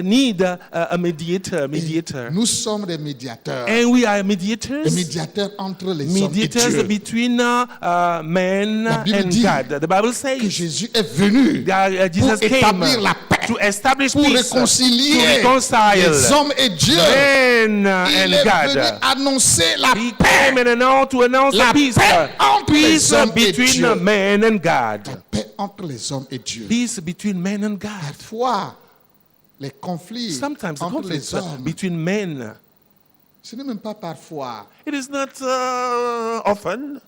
need a mediator. Et nous sommes des médiateurs. And we are Des mediators. médiateurs entre les hommes et Mediators Dieu. between men La Bible and dit God. The Bible Que says Jésus est venu that pour Jesus came établir la paix, to establish pour peace, to réconcilier reconcile les hommes et Dieu. men Il and est venu God. annoncer la He paix. came to announce La the peace. paix entre les Peace hommes et between Dieu. men and God. La paix entre les hommes et Dieu. Peace between men and God. Parfois, les conflits Sometimes the entre conflicts les hommes, between men. ce n'est même pas parfois. It is not often.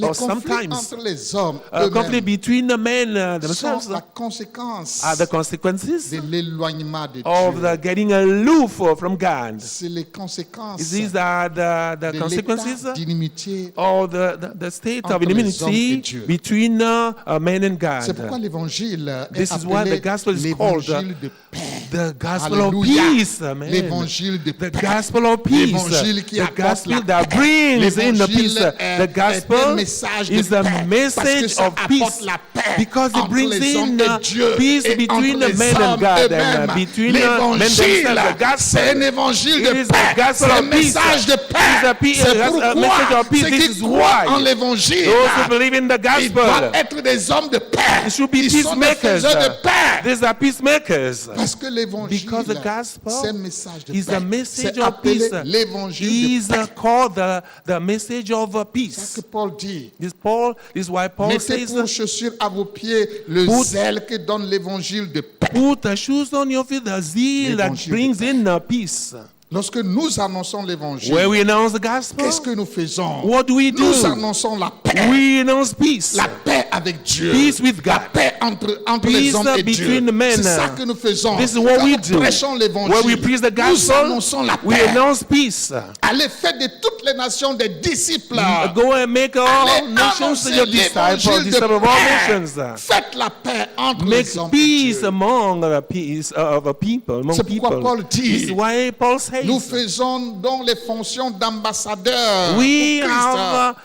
Les Or conflits sometimes entre les hommes conflict eux-mêmes between the men sont themselves la conséquence are the consequences de l'éloignement de of Dieu. the getting aloof from God. C'est les conséquences These are the de consequences l'état d'inimitié. or the state of entre les hommes et enmity Dieu. between men and C'est pourquoi God. l'évangile est This is why appelé the gospel is l'évangile de paix. The gospel of Alléluia. peace, man. L'évangile de The paix. gospel of peace. L'évangile qui The apporte gospel la that paix. brings in the peace. L'évangile est The gospel un message de is a paix, parce que message ça of apporte peace la paix because it entre brings les hommes in et Dieu peace et between entre the les men and hommes God eux-mêmes. and between men L'évangile, themselves. The c'est un gospel évangile it de is paix. a gospel C'est un of peace. message de It is a paix. C'est a message pourquoi of peace. ceux This qui is croient en why l'évangile, those who believe in the ils doivent gospel, être des hommes de paix. they should be Ils sont des peacemakers. faiseurs de paix. These are peacemakers. Parce que l'évangile, Because the gospel c'est un message de is paix. a message C'est of appelé peace. l'évangile Is de paix. called the message of C'est peace. ce que Paul dit. This is why Paul Mettez says, pour chaussure à vos pieds le Put- zèle que donne l'évangile de paix. put the shoes on your feet, the zeal that L'évangile brings de in peace. Lorsque nous annonçons l'évangile, Where we announce the gospel, qu'est-ce que nous faisons? what do we do? Nous annonçons la paix. We announce peace. La paix avec Dieu. Peace with La God. paix entre les Peace hommes et Dieu. between the men. C'est ça que nous faisons. This is what Quand we nous do. prêchons l'évangile, Where we preach the nous gospel, annonçons la we paix. announce peace. Allez, faites de toutes les nations des disciples. Go and make all Allez nations annoncer your disciples, l'évangile de disciples of all paix. nations. Faites la paix entre Make les hommes et peace Dieu. among the peace of a people, among C'est pourquoi people. Paul dit, This is why Paul Nous says faisons donc les fonctions d'ambassadeurs we pour Christ.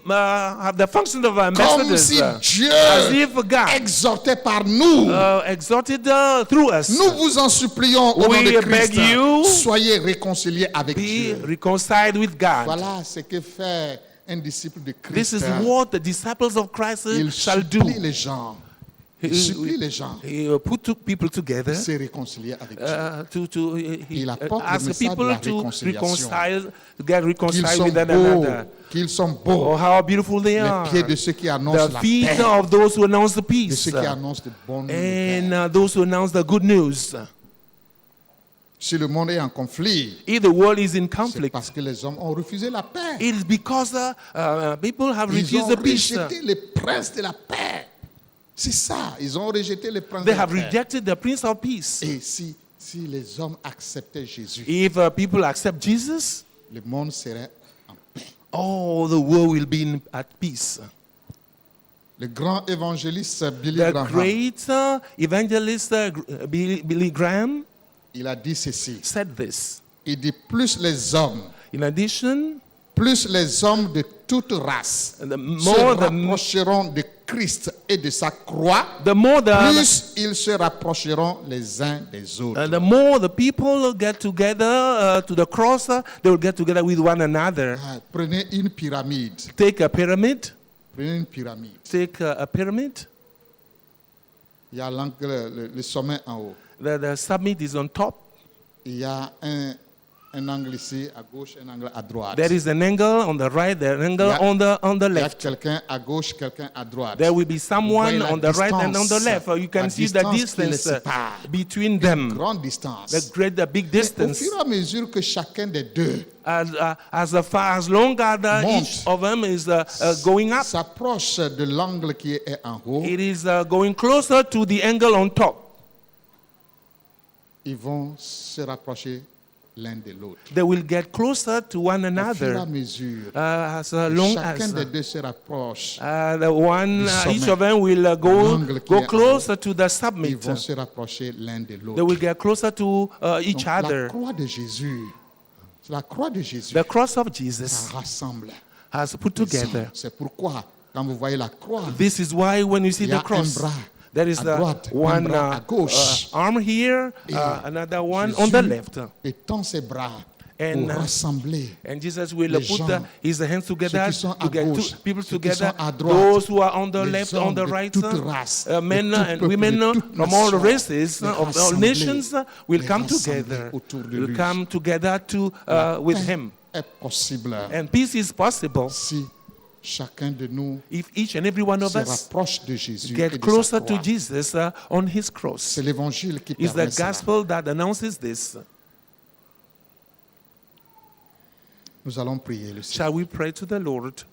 have the function of Comme ambassadors, si Dieu as if God exhortait par nous. exhorted through us. Nous vous en supplions au nom We de beg Christ. you, Soyez réconciliés avec be Dieu. reconciled with God. Voilà ce que fait un disciple de This Christ. is what the disciples of Christ Il shall do. supplie les gens. Il supplie les gens He put two people together de se réconcilier avec Dieu. Il apporte le ask message de people la to réconciliation. get Qu'ils reconciled sont with one beaux, another. qu'ils sont Oh, beaux. how beautiful they Les are. pieds de ceux qui annoncent The la feet paix, of those who announce the de peace, ceux qui annoncent de bonnes nouvelles. and those who announce the good news. Si le monde est en conflit, If the world is in c'est conflict, parce que les hommes ont refusé la paix. it is because people have Ils refused ont the peace. rejeté le prince de la paix. C'est ça, ils ont rejeté le prince They de la have paix. rejected the Prince of Peace. Et si les hommes acceptaient Jésus, If people accept Jesus, le monde serait en paix. oh, the world will be at peace. Le grand évangéliste Billy The Graham, great evangelist Billy Graham il a dit ceci. said this. Il dit plus les hommes de toute race The se more the rapprocheront de Christ et de sa croix, more plus ils se rapprocheront les uns des autres. the more the people get together to the cross, they will get together with one another. Prenez une pyramide. Take a pyramid. Prenez une pyramide. Take a pyramid. Il y a le sommet en haut. The summit is on top. Il y a un un angle ici à gauche, un angle à droite. There is an angle on the right, an angle Yeah. on the Il y a left. quelqu'un à gauche, quelqu'un à droite. There will be someone Vous voyez la on the right and on the distance, left. You la can see the distance qui les distance sépare. between them, Grande distance. the big Et au distance. fur et à mesure que chacun des deux As long as Monte. each of them is going up, s'approche de l'angle qui est en haut, it is going closer to the angle on top. ils vont se rapprocher l'un de l'autre. They will get closer to one Au fur et à another mesure, as long chacun as des deux se rapproche, each sommet. of them will L'angle qui go est en closer to the ils summit. vont se rapprocher l'un de They l'autre. will get closer to each Donc, la other. croix de Jésus, la croix de Jésus, The cross of ça Jesus rassemble. has put together. C'est pourquoi, quand vous voyez la croix, This is why when you see il y a the cross, un bras there is à droite, un one bras à gauche. arm here, Et another one on the Jésus left. étend ses bras And, pour rassembler And Jesus will les put gens, his hands together ceux qui sont à to get gauche, people ceux qui together, sont à droite, those who are on the les left, hommes on the de right, toute race, de men tout and peuple, women de toute from all nation, races, les of all rassembler, nations, will les come rassembler together, autour de will lui. come together to with him. Est possible And peace is possible si chacun de nous if each and every one of se us rapproche de Jésus et get de closer sa to croix. Jesus on his cross. C'est l'évangile qui It's the permet cela. gospel that announces this. Nous allons prier le Seigneur. Shall we pray to the Lord?